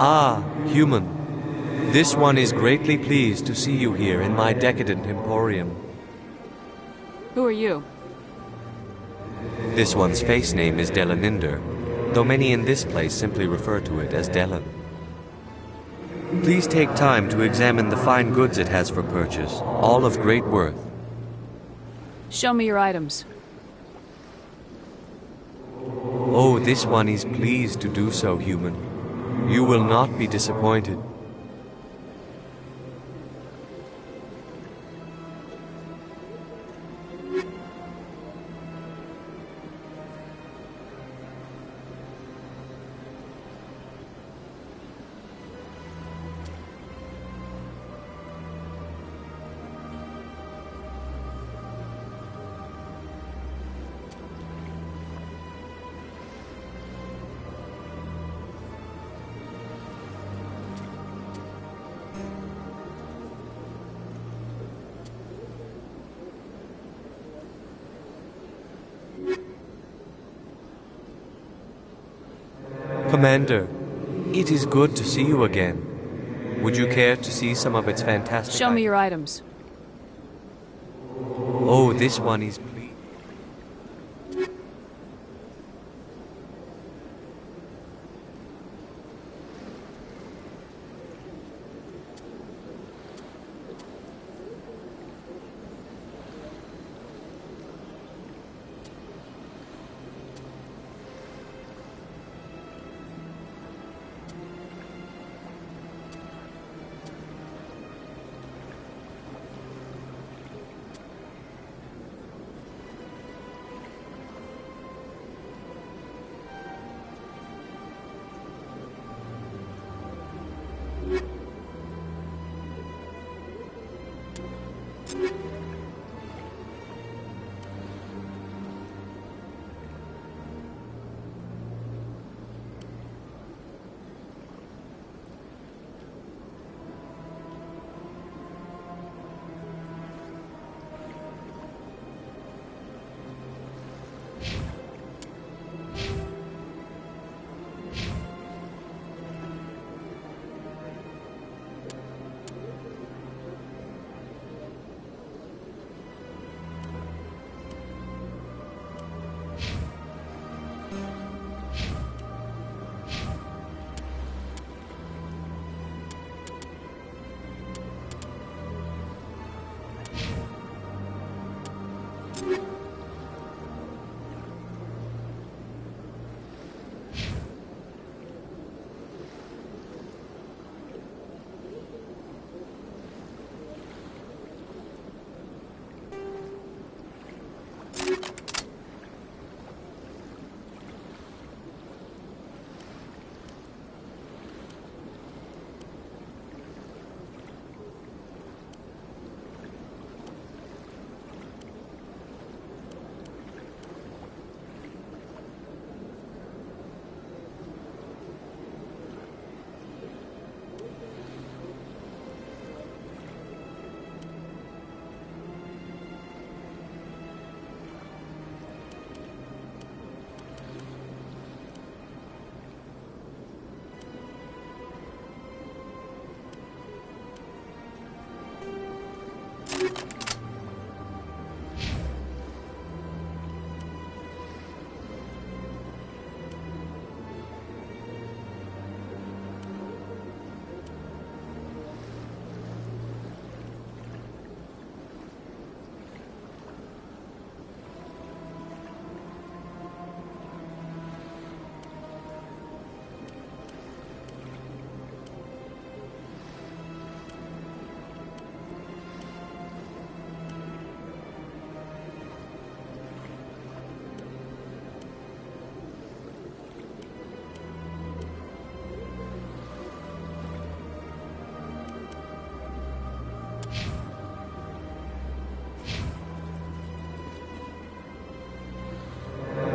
Ah, human. This one is greatly pleased to see you here in my decadent emporium. Who are you? This one's face name is Delaninder, though many in this place simply refer to it as Delan. Please take time to examine the fine goods it has for purchase, all of great worth. Show me your items. Oh, this one is pleased to do so, human. You will not be disappointed. Commander, it is good to see you again. Would you care to see some of its fantastic Show me your items. Oh, this one is pleased.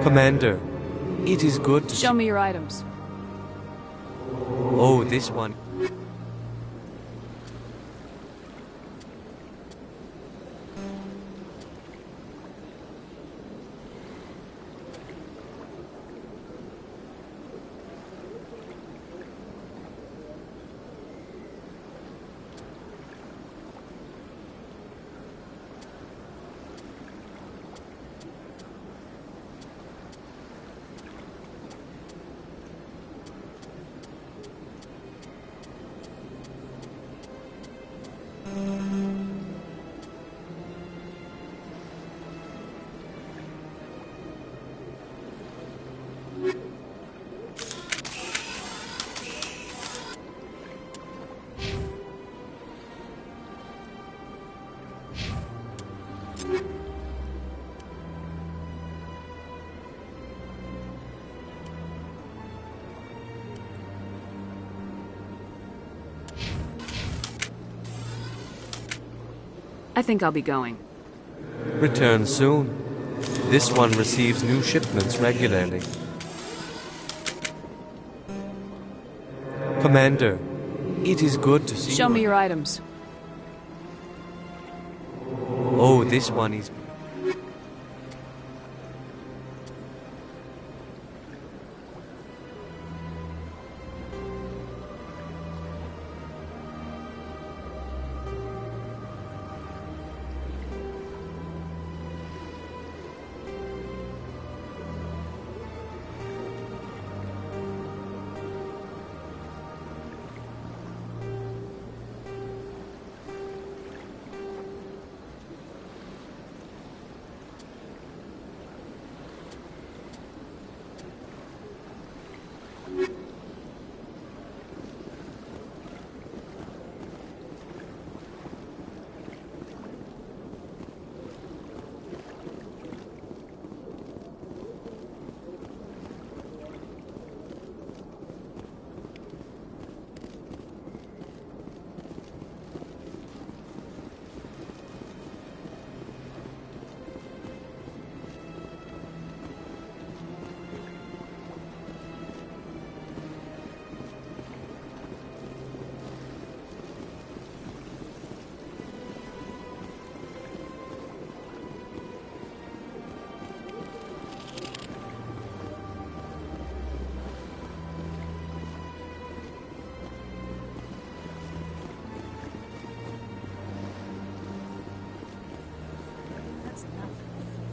Commander, it is good to Show me your items. Oh, this one. I think I'll be going. Return soon. This one receives new shipments regularly. Commander, it is good to see you. Show me your items. Oh, this one is...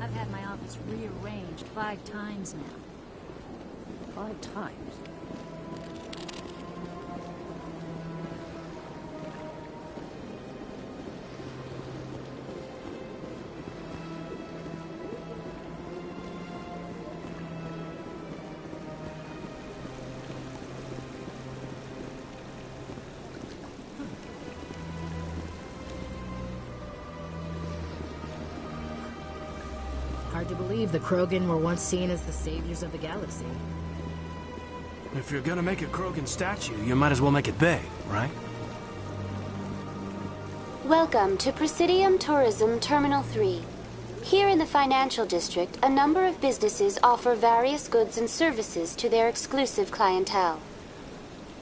I've had my office rearranged 5 times now. 5 times? Hard to believe the Krogan were once seen as the saviors of the galaxy. If you're gonna make a Krogan statue, you might as well make it big, right? Welcome to Presidium Tourism Terminal 3. Here in the financial district, a number of businesses offer various goods and services to their exclusive clientele.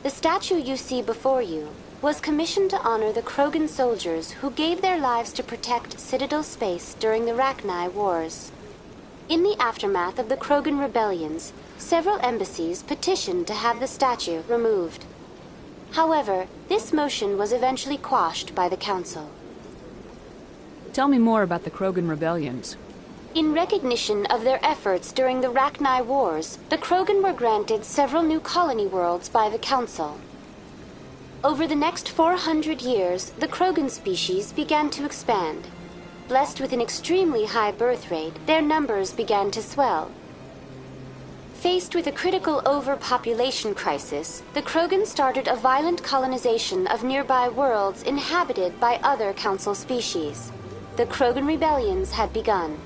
The statue you see before you was commissioned to honor the Krogan soldiers who gave their lives to protect Citadel space during the Rachni Wars. In the aftermath of the Krogan rebellions, several embassies petitioned to have the statue removed. However, this motion was eventually quashed by the Council. Tell me more about the Krogan rebellions. In recognition of their efforts during the Rachni Wars, the Krogan were granted several new colony worlds by the Council. Over the next 400 years, the Krogan species began to expand. Blessed with an extremely high birth rate, their numbers began to swell. Faced with a critical overpopulation crisis, the Krogan started a violent colonization of nearby worlds inhabited by other Council species. The Krogan rebellions had begun.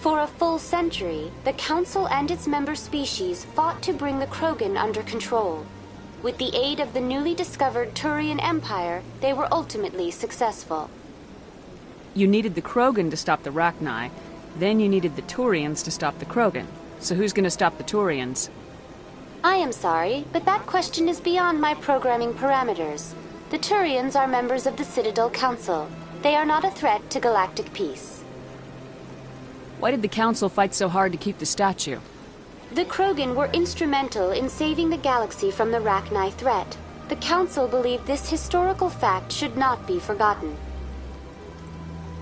For a full century, the Council and its member species fought to bring the Krogan under control. With the aid of the newly discovered Turian Empire, they were ultimately successful. You needed the Krogan to stop the Rachni, then you needed the Turians to stop the Krogan. So who's gonna stop the Turians? I am sorry, but that question is beyond my programming parameters. The Turians are members of the Citadel Council. They are not a threat to galactic peace. Why did the Council fight so hard to keep the statue? The Krogan were instrumental in saving the galaxy from the Rachni threat. The Council believed this historical fact should not be forgotten.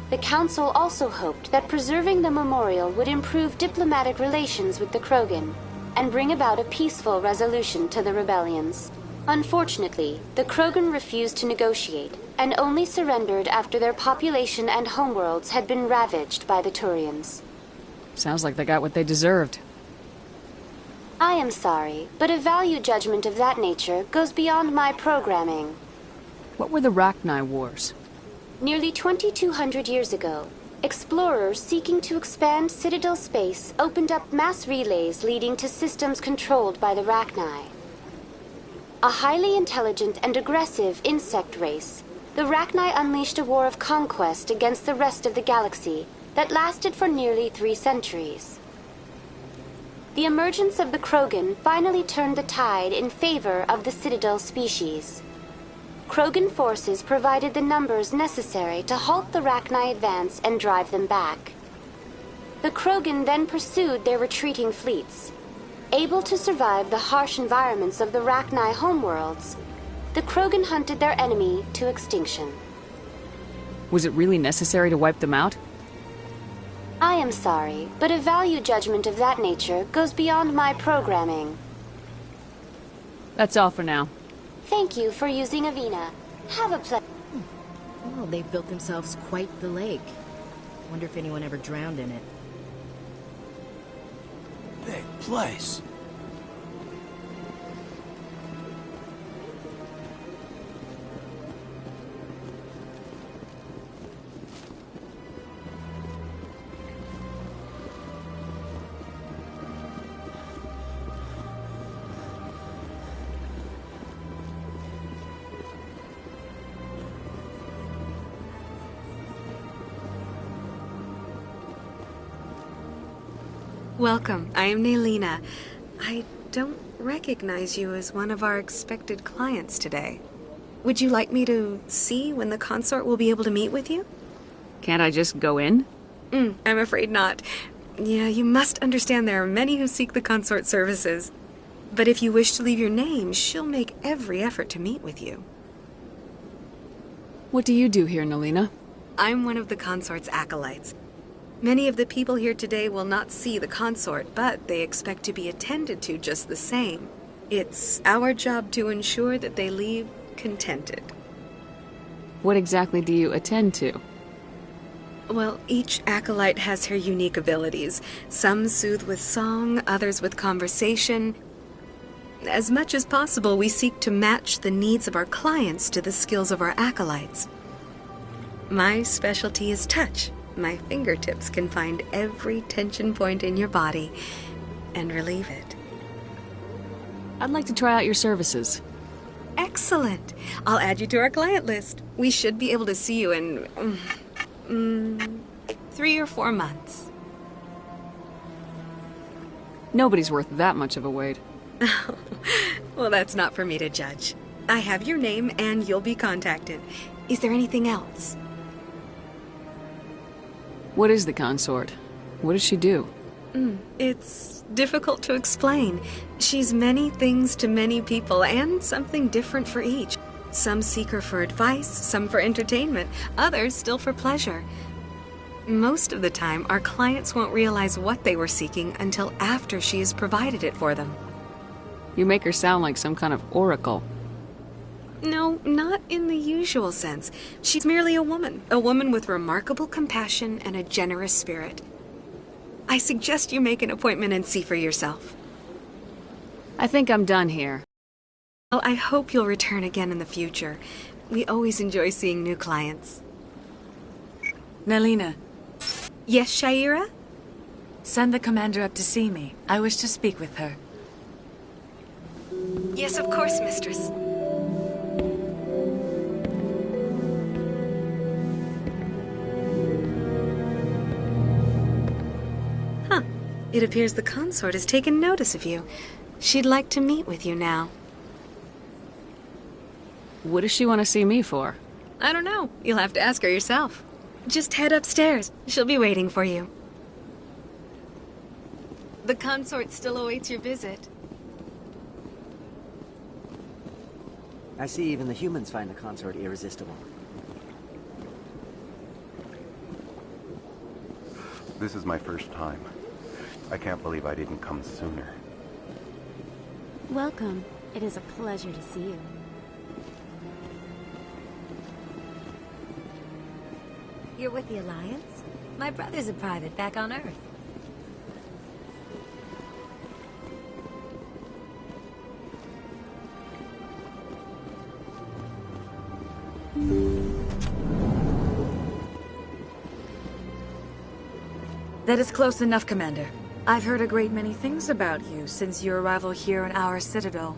The Council also hoped that preserving the memorial would improve diplomatic relations with the Krogan and bring about a peaceful resolution to the rebellions. Unfortunately, the Krogan refused to negotiate and only surrendered after their population and homeworlds had been ravaged by the Turians. Sounds like they got what they deserved. I am sorry, but a value judgment of that nature goes beyond my programming. What were the Rachni Wars? Nearly 2,200 years ago, explorers seeking to expand Citadel space opened up mass relays leading to systems controlled by the Rachni. A highly intelligent and aggressive insect race, the Rachni unleashed a war of conquest against the rest of the galaxy that lasted for nearly 3 centuries. The emergence of the Krogan finally turned the tide in favor of the Citadel species. Krogan forces provided the numbers necessary to halt the Rachni advance and drive them back. The Krogan then pursued their retreating fleets. Able to survive the harsh environments of the Rachni homeworlds, the Krogan hunted their enemy to extinction. Was it really necessary to wipe them out? I am sorry, but a value judgment of that nature goes beyond my programming. That's all for now. Thank you for using Avina. Have a pleasure. Well, they've built themselves quite the lake. Wonder if anyone ever drowned in it. Big place. Welcome. I am Naelina. I don't recognize you as one of our expected clients today. Would you like me to see when the consort will be able to meet with you? Can't I just go in? I'm afraid not. Yeah, you must understand there are many who seek the consort services. But if you wish to leave your name, she'll make every effort to meet with you. What do you do here, Naelina? I'm one of the consort's acolytes. Many of the people here today will not see the consort, but they expect to be attended to just the same. It's our job to ensure that they leave contented. What exactly do you attend to? Well, each acolyte has her unique abilities. Some soothe with song, others with conversation. As much as possible, we seek to match the needs of our clients to the skills of our acolytes. My specialty is touch. My fingertips can find every tension point in your body and relieve it. I'd like to try out your services. Excellent. I'll add you to our client list. We should be able to see you in 3 or 4 months. Nobody's worth that much of a wait. Well, that's not for me to judge. I have your name and you'll be contacted. Is there anything else? What is the consort? What does she do? It's difficult to explain. She's many things to many people, and something different for each. Some seek her for advice, some for entertainment, others still for pleasure. Most of the time, our clients won't realize what they were seeking until after she has provided it for them. You make her sound like some kind of oracle. No, not in the usual sense. She's merely a woman with remarkable compassion and a generous spirit. I suggest you make an appointment and see for yourself. I think I'm done here. Well, I hope you'll return again in the future. We always enjoy seeing new clients. Naelina, Yes, Shaira? send the commander up to see me. I wish to speak with her. Yes, of course, mistress. It appears the consort has taken notice of you. She'd like to meet with you now. What does she want to see me for? I don't know. You'll have to ask her yourself. Just head upstairs. She'll be waiting for you. The consort still awaits your visit. I see even the humans find the consort irresistible. This is my first time. I can't believe I didn't come sooner. Welcome. It is a pleasure to see you. You're with the Alliance? My brother's a private back on Earth. That is close enough, Commander. I've heard a great many things about you since your arrival here in our Citadel.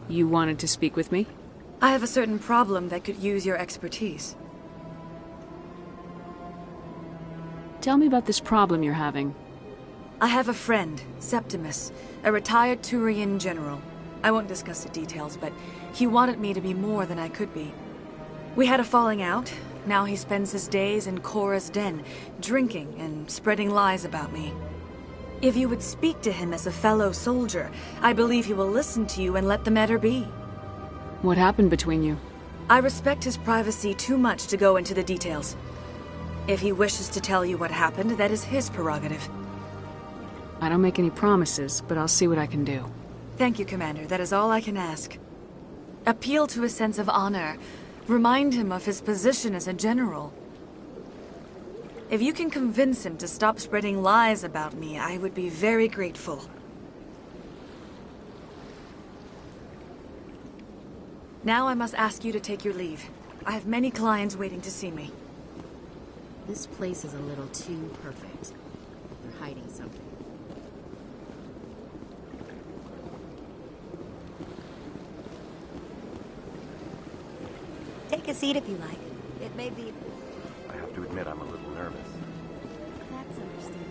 You wanted to speak with me? I have a certain problem that could use your expertise. Tell me about this problem you're having. I have a friend, Septimus, a retired Turian general. I won't discuss the details, but he wanted me to be more than I could be. We had a falling out. Now he spends his days in Cora's den, drinking and spreading lies about me. If you would speak to him as a fellow soldier, I believe he will listen to you and let the matter be. What happened between you? I respect his privacy too much to go into the details. If he wishes to tell you what happened, that is his prerogative. I don't make any promises, but I'll see what I can do. Thank you, Commander. That is all I can ask. Appeal to his sense of honor. Remind him of his position as a general. If you can convince him to stop spreading lies about me, I would be very grateful. Now I must ask you to take your leave. I have many clients waiting to see me. This place is a little too perfect. They're hiding something. Take a seat if you like. It may be... I have to admit I'm a little nervous. That's understandable.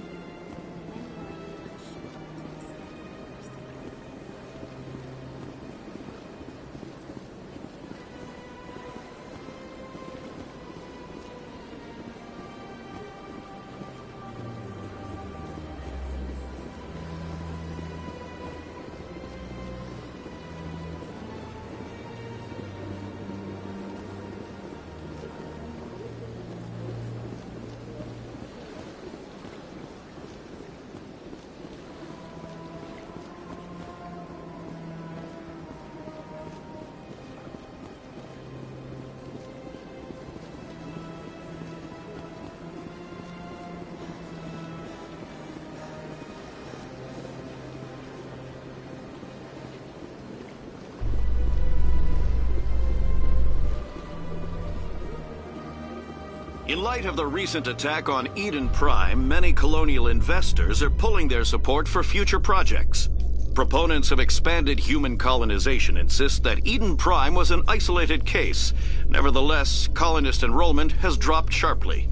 In light of the recent attack on Eden Prime, many colonial investors are pulling their support for future projects. Proponents of expanded human colonization insist that Eden Prime was an isolated case. Nevertheless, colonist enrollment has dropped sharply.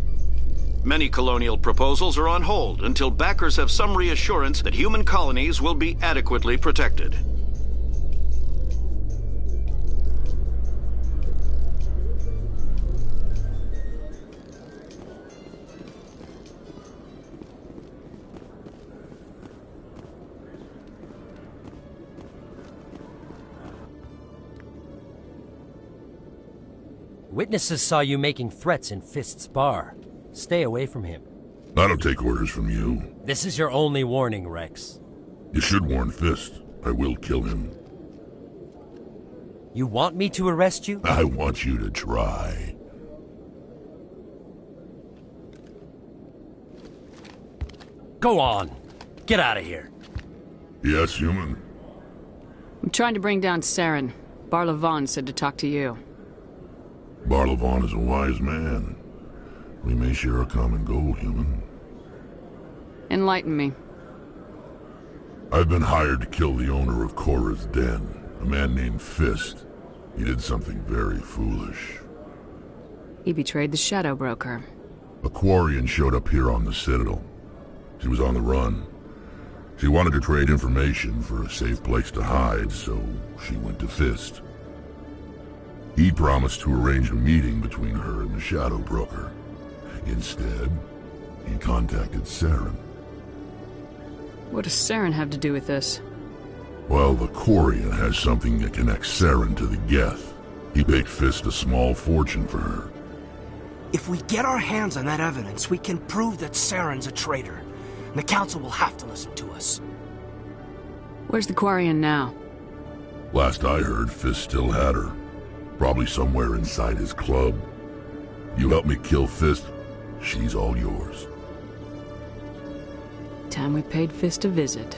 Many colonial proposals are on hold until backers have some reassurance that human colonies will be adequately protected. Witnesses saw you making threats in Fist's bar. Stay away from him. I don't take orders from you. This is your only warning, Rex. You should warn Fist. I will kill him. You want me to arrest you? I want you to try. Go on. Get out of here. Yes, human. I'm trying to bring down Saren. Barlavon said to talk to you. Barlavon is a wise man. We may share a common goal, human. Enlighten me. I've been hired to kill the owner of Cora's den, a man named Fist. He did something very foolish. He betrayed the Shadow Broker. A Quarian showed up here on the Citadel. She was on the run. She wanted to trade information for a safe place to hide, so she went to Fist. He promised to arrange a meeting between her and the Shadow Broker. Instead, he contacted Saren. What does Saren have to do with this? Well, the Quarian has something that connects Saren to the Geth. He paid Fist a small fortune for her. If we get our hands on that evidence, we can prove that Saren's a traitor. And the Council will have to listen to us. Where's the Quarian now? Last I heard, Fist still had her. Probably somewhere inside his club. You help me kill Fist, she's all yours. Time we paid Fist a visit.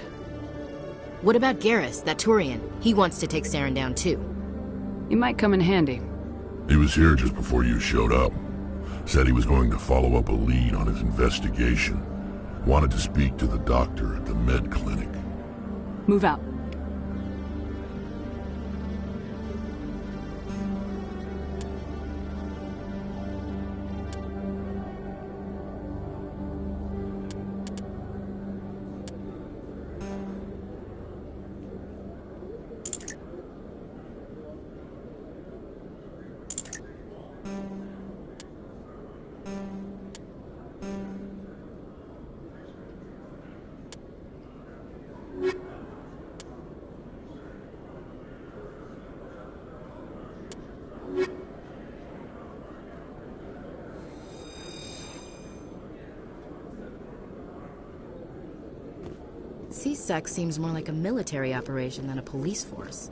What about Garrus, that Turian? He wants to take Saren down too. He might come in handy. He was here just before you showed up. Said he was going to follow up a lead on his investigation. Wanted to speak to the doctor at the med clinic. Move out. CSEC seems more like a military operation than a police force.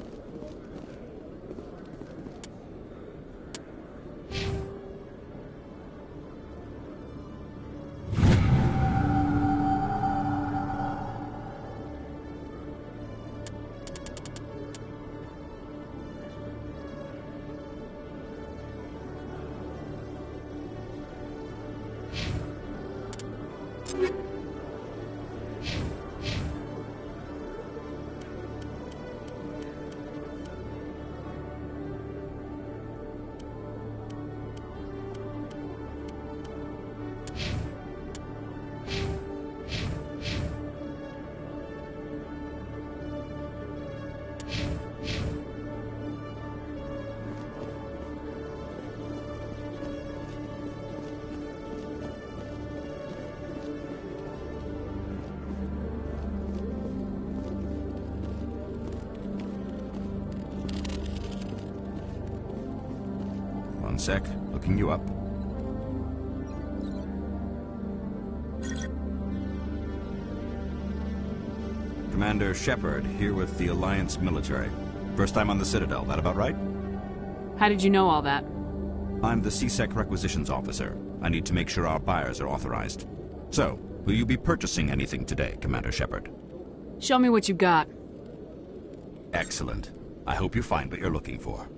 One sec, looking you up. Commander Shepard, here with the Alliance military. First time on the Citadel, that about right? How did you know all that? I'm the CSEC requisitions officer. I need to make sure our buyers are authorized. So, will you be purchasing anything today, Commander Shepard? Show me what you got. Excellent. I hope you find what you're looking for.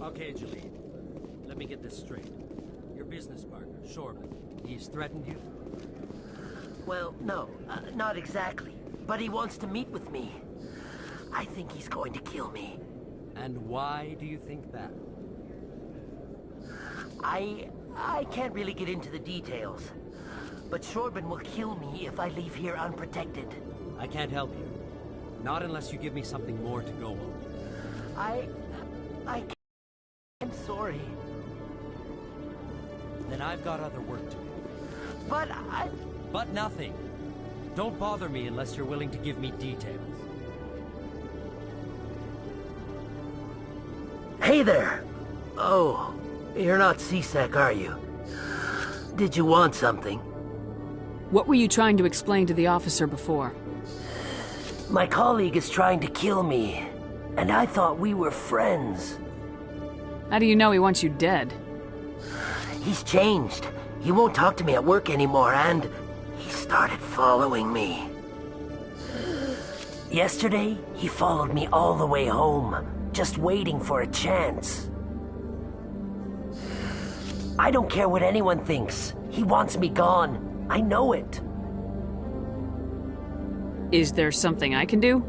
Okay, Jalid. Let me get this straight. Your business partner, Shorman, he's threatened you? Well, no, not exactly. But he wants to meet with me. I think he's going to kill me. And why do you think that? I can't really get into the details. But Shorban will kill me if I leave here unprotected. I can't help you. Not unless you give me something more to go on. I'm sorry. Then I've got other work to do. But But nothing. Don't bother me unless you're willing to give me details. Hey there! Oh, you're not CSEC, are you? Did you want something? What were you trying to explain to the officer before? My colleague is trying to kill me, and I thought we were friends. How do you know he wants you dead? He's changed. He won't talk to me at work anymore, and he started following me. Yesterday, he followed me all the way home, just waiting for a chance. I don't care what anyone thinks. He wants me gone. I know it. Is there something I can do?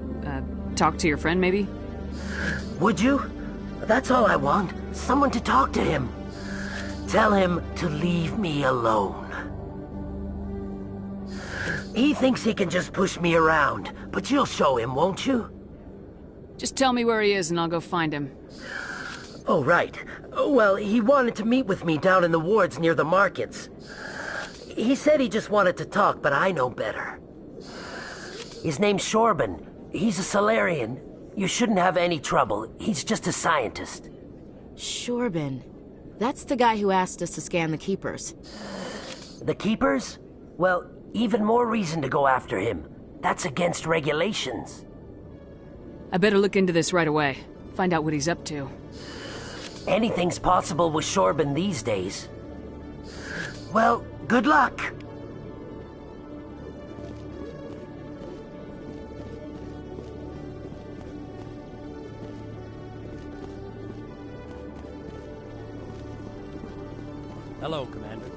Talk to your friend, maybe? Would you? That's all I want. Someone to talk to him. Tell him to leave me alone. He thinks he can just push me around, but you'll show him, won't you? Just tell me where he is and I'll go find him. Oh, right. Well, he wanted to meet with me down in the wards near the markets. He said he just wanted to talk, but I know better. His name's Shorban. He's a Solarian. You shouldn't have any trouble. He's just a scientist. Shorban. That's the guy who asked us to scan the Keepers. The Keepers? Well, even more reason to go after him. That's against regulations. I better look into this right away. Find out what he's up to. Anything's possible with Shorban these days. Well, good luck. Hello, Commander.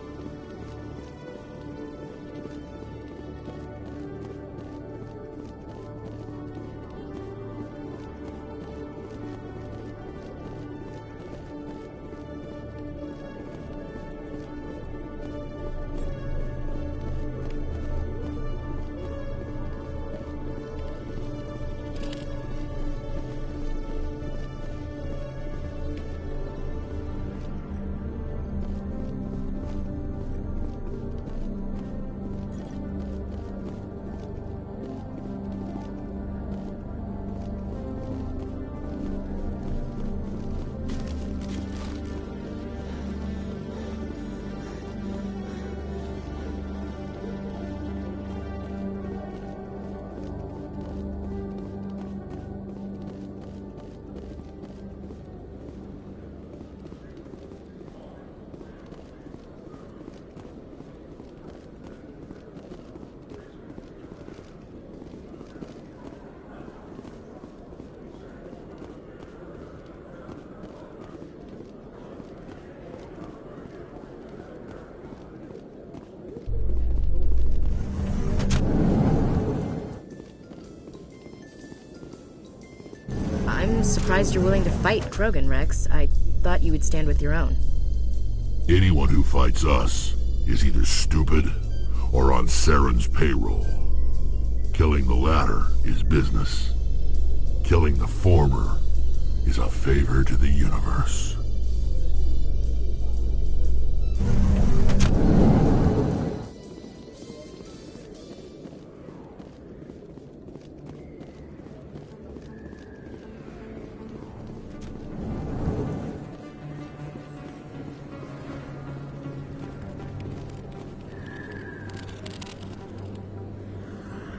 I'm surprised you're willing to fight Krogan, Rex. I thought you would stand with your own. Anyone who fights us is either stupid or on Saren's payroll. Killing the latter is business. Killing the former is a favor to the universe.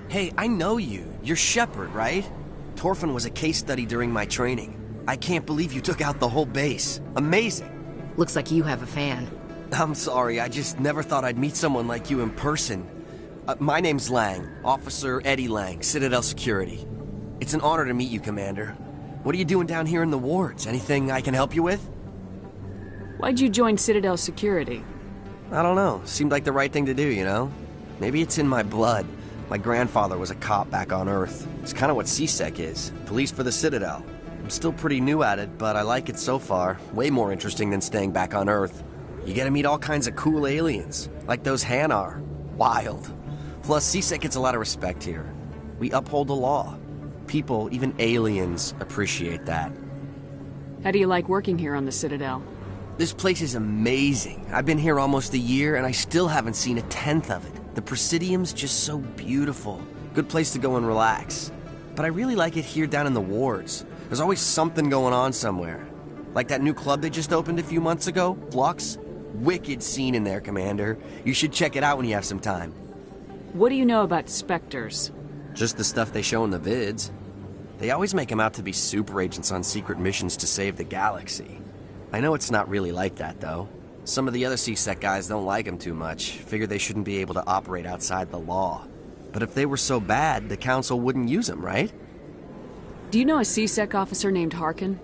Hey, I know you. You're Shepard, right? Torfin was a case study during my training. I can't believe you took out the whole base. Amazing. Looks like you have a fan. I'm sorry, I just never thought I'd meet someone like you in person. My name's Lang, Officer Eddie Lang, Citadel Security. It's an honor to meet you, Commander. What are you doing down here in the wards? Anything I can help you with? Why'd you join Citadel Security? I don't know. Seemed like the right thing to do, you know? Maybe it's in my blood. My grandfather was a cop back on Earth. It's kind of what CSEC is. Police for the Citadel. I'm still pretty new at it, but I like it so far. Way more interesting than staying back on Earth. You get to meet all kinds of cool aliens, like those Hanar. Wild. Plus, CSEC gets a lot of respect here. We uphold the law. People, even aliens, appreciate that. How do you like working here on the Citadel? This place is amazing. I've been here almost a year, and I still haven't seen a tenth of it. The Presidium's just so beautiful. Good place to go and relax. But I really like it here down in the wards. There's always something going on somewhere. Like that new club they just opened a few months ago, Flux. Wicked scene in there, Commander. You should check it out when you have some time. What do you know about Spectres? Just the stuff they show in the vids. They always make them out to be super agents on secret missions to save the galaxy. I know it's not really like that, though. Some of the other CSEC guys don't like them too much, figure they shouldn't be able to operate outside the law. But if they were so bad, the Council wouldn't use them, right? Do you know a CSEC officer named Harkin?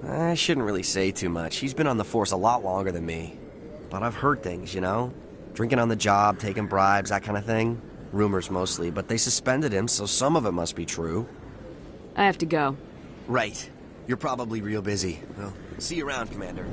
I shouldn't really say too much. He's been on the force a lot longer than me. But I've heard things, you know? Drinking on the job, taking bribes, that kind of thing. Rumors mostly, but they suspended him, so some of it must be true. I have to go. Right. You're probably real busy. Well, see you around, Commander.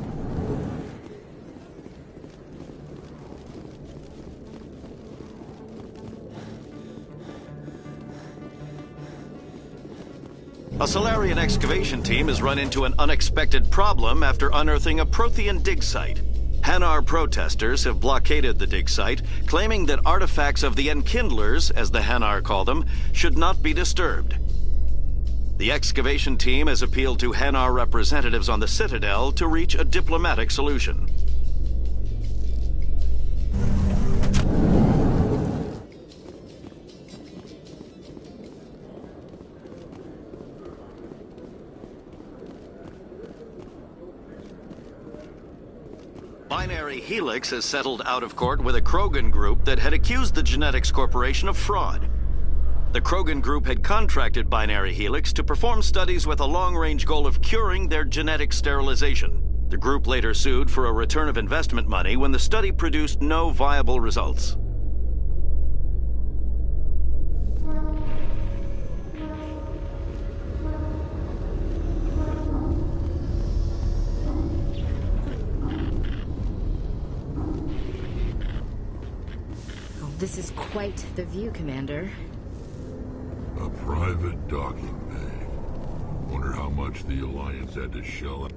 A Solarian excavation team has run into an unexpected problem after unearthing a Prothean dig site. Hanar protesters have blockaded the dig site, claiming that artifacts of the Enkindlers, as the Hanar call them, should not be disturbed. The excavation team has appealed to Hanar representatives on the Citadel to reach a diplomatic solution. Binary Helix has settled out of court with a Krogan group that had accused the Genetics Corporation of fraud. The Krogan group had contracted Binary Helix to perform studies with a long-range goal of curing their genetic sterilization. The group later sued for a return of investment money when the study produced no viable results. Oh, this is quite the view, Commander. A private docking bay. Wonder how much the Alliance had to shell out.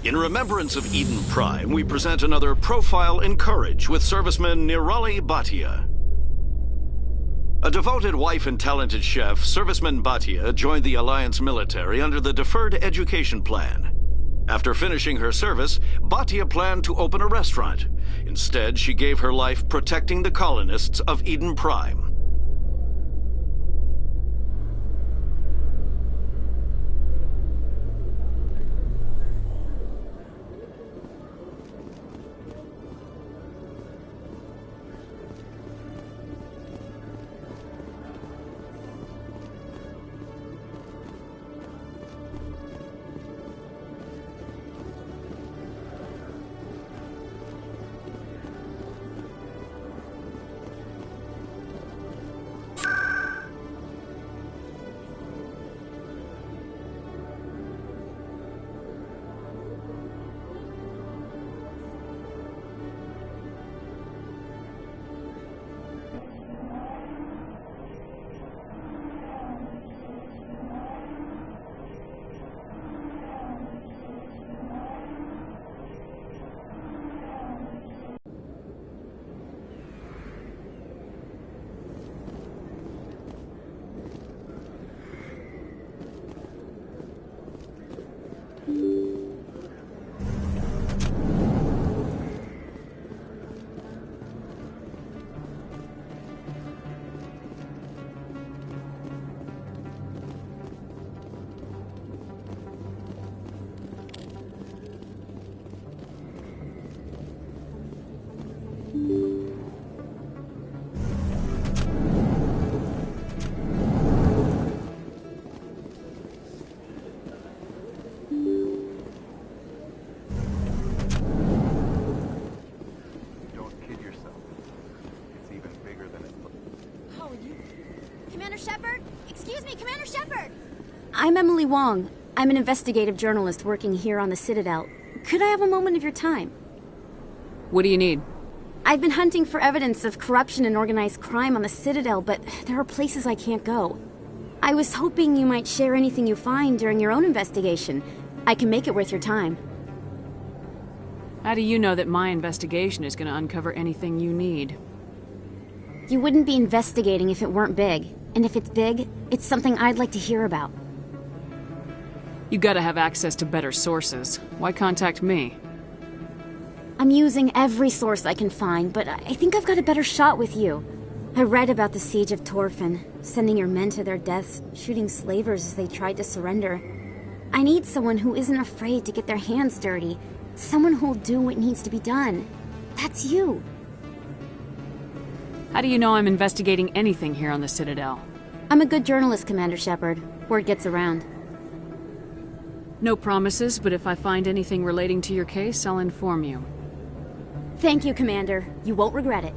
In remembrance of Eden Prime, we present another Profile in Courage with serviceman Nirali Bhatia. A devoted wife and talented chef, serviceman Bhatia joined the Alliance military under the Deferred Education Plan. After finishing her service, Bhatia planned to open a restaurant. Instead, she gave her life protecting the colonists of Eden Prime. I'm Emily Wong. I'm an investigative journalist working here on the Citadel. Could I have a moment of your time? What do you need? I've been hunting for evidence of corruption and organized crime on the Citadel, but there are places I can't go. I was hoping you might share anything you find during your own investigation. I can make it worth your time. How do you know that my investigation is going to uncover anything you need? You wouldn't be investigating if it weren't big. And if it's big, it's something I'd like to hear about. You gotta have access to better sources. Why contact me? I'm using every source I can find, but I think I've got a better shot with you. I read about the siege of Torfin, sending your men to their deaths, shooting slavers as they tried to surrender. I need someone who isn't afraid to get their hands dirty. Someone who'll do what needs to be done. That's you. How do you know I'm investigating anything here on the Citadel? I'm a good journalist, Commander Shepard. Word gets around. No promises, but if I find anything relating to your case, I'll inform you. Thank you, Commander. You won't regret it.